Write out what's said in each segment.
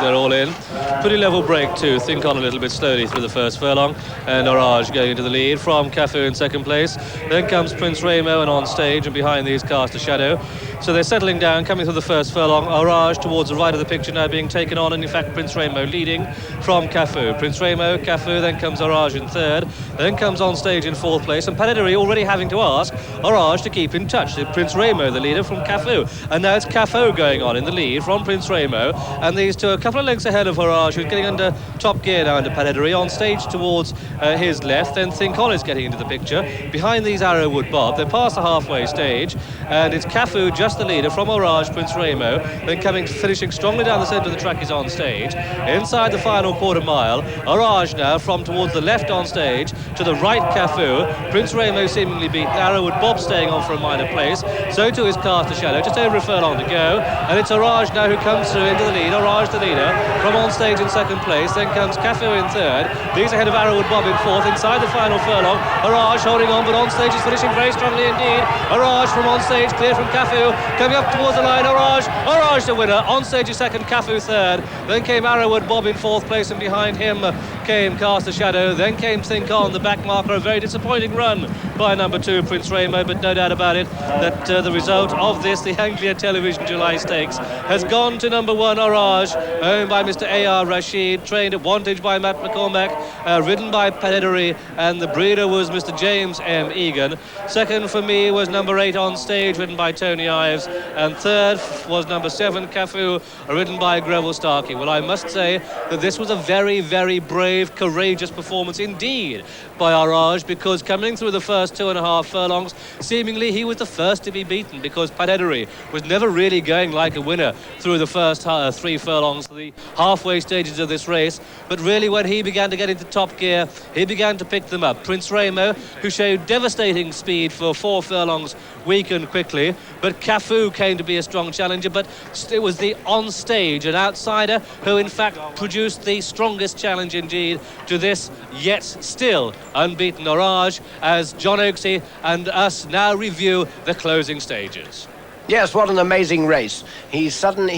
they're all in. Pretty level break too. Think on a little bit slowly through the first furlong, and Horage going into the lead from Kafu in second place. Then comes Prince Ramo, and on stage and behind these cast a shadow. So they're settling down, coming through the first furlong. Horage towards the right of the picture now being taken on, and in fact Prince Ramo leading from Kafu. Prince Ramo, Kafu, then comes Horage in third, then comes on stage in fourth place, and Panadery already having to ask Horage to keep in touch. Prince Ramo, the leader, from Kafu, and now it's Kafu going on in the lead from Prince Ramo, and these two a couple of lengths ahead of Horage, who's getting under top gear now under Panadery. On stage towards his left, then Think On is getting into the picture. Behind these Arrowwood Bob, they're past the halfway stage, and it's Kafu just the leader from Horage, Prince Ramo, then finishing strongly down the centre of the track is on stage. Inside the final quarter mile, Horage now from towards the left on stage to the right Kafu. Prince Ramo seemingly beat Arrowwood Bob, staying on for a minor place. So too is Cast a Shadow, just over a furlong to go, and it's Horage now who comes through into the lead. Horage the leader from on stage in second place, then comes Kafu in third. These ahead of Arrowwood Bob in fourth. Inside the final furlong, Horage holding on, but on stage is finishing very strongly indeed. Horage from on stage, clear from Kafu, coming up towards the line. Horage the winner. On stage is second, Kafu third. Then came Arrowwood Bob in fourth place, and behind him came Cast a Shadow. Then came Think On, the back marker. A very disappointing run by number 2, Prince Ramo, but no doubt about it that the result of this, the Anglia Television July Stakes, has gone to number 1, Horage, owned by Mr. A.R. Rashid, trained at Wantage by Matt McCormack, ridden by Panadery, and the breeder was Mr. James M. Egan. Second for me was number 8, On Stage, ridden by Tony Ives, and third was number 7, Kafu, ridden by Greville Starkey. Well, I must say that this was a very, very brave, courageous performance indeed by Horage, because coming through the first 2.5 furlongs, seemingly he was the first to be beaten, because Panadery was never really going like a winner through the first 3 furlongs, the halfway stages of this race. But really, when he began to get into top gear, he began to pick them up. Prince Ramo, who showed devastating speed for 4 furlongs, weakened quickly, but Kafu came to be a strong challenger. But it was the On Stage, an outsider, who in fact produced the strongest challenge indeed to this yet still unbeaten Horage, as John Oaksey and us now review the closing stages. Yes, what an amazing race. He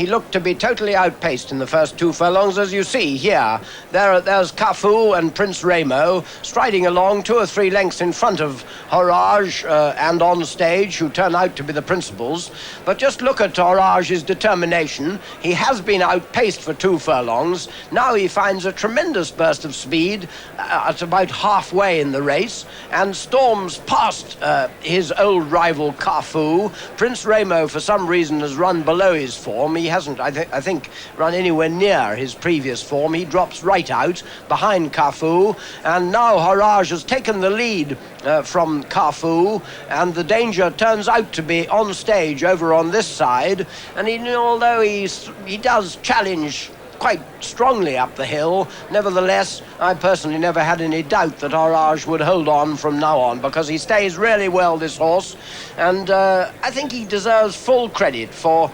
looked to be totally outpaced in the first 2 furlongs, as you see here. There's Kafu and Prince Ramo striding along 2 or 3 lengths in front of Horage and On Stage, who turn out to be the principals. But just look at Horage's determination. He has been outpaced for 2 furlongs. Now he finds a tremendous burst of speed at about halfway in the race and storms past his old rival Kafu. Prince Ramo, for some reason, has run below his form. He hasn't, I think, run anywhere near his previous form. He drops right out behind Kafu, and now Horage has taken the lead from Kafu, and the danger turns out to be On Stage over on this side. And although he does challenge quite strongly up the hill, nevertheless, I personally never had any doubt that Horage would hold on from now on, because he stays really well, this horse, and I think he deserves full credit for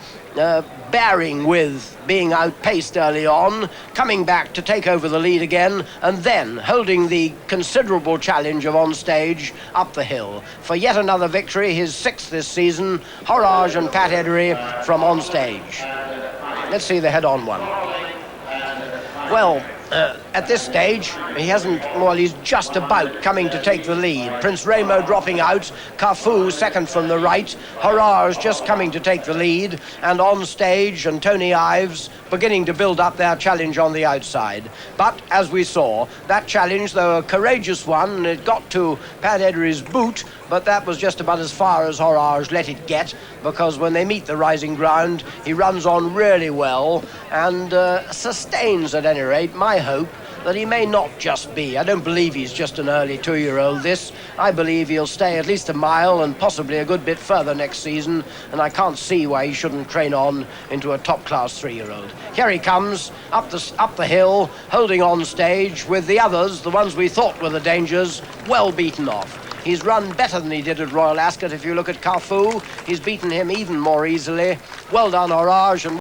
bearing with being outpaced early on, coming back to take over the lead again, and then holding the considerable challenge of On Stage up the hill. For yet another victory, his 6th this season, Horage and Panadery from On Stage. Let's see the head-on one. Well, at this stage, he's just about coming to take the lead. Prince Ramo dropping out, Kafu second from the right, Horage just coming to take the lead, and On Stage and Tony Ives beginning to build up their challenge on the outside. But, as we saw, that challenge, though a courageous one, it got to Panadery's boot, but that was just about as far as Horage let it get, because when they meet the rising ground, he runs on really well and sustains, at any rate, my hope that he may not just be. I don't believe he's just an early 2-year-old this. I believe he'll stay at least a mile and possibly a good bit further next season, and I can't see why he shouldn't train on into a top-class 3-year-old. Here he comes, up the hill, holding On Stage, with the others, the ones we thought were the dangers, well beaten off. He's run better than he did at Royal Ascot. If you look at Kafu, he's beaten him even more easily. Well done, Horage. And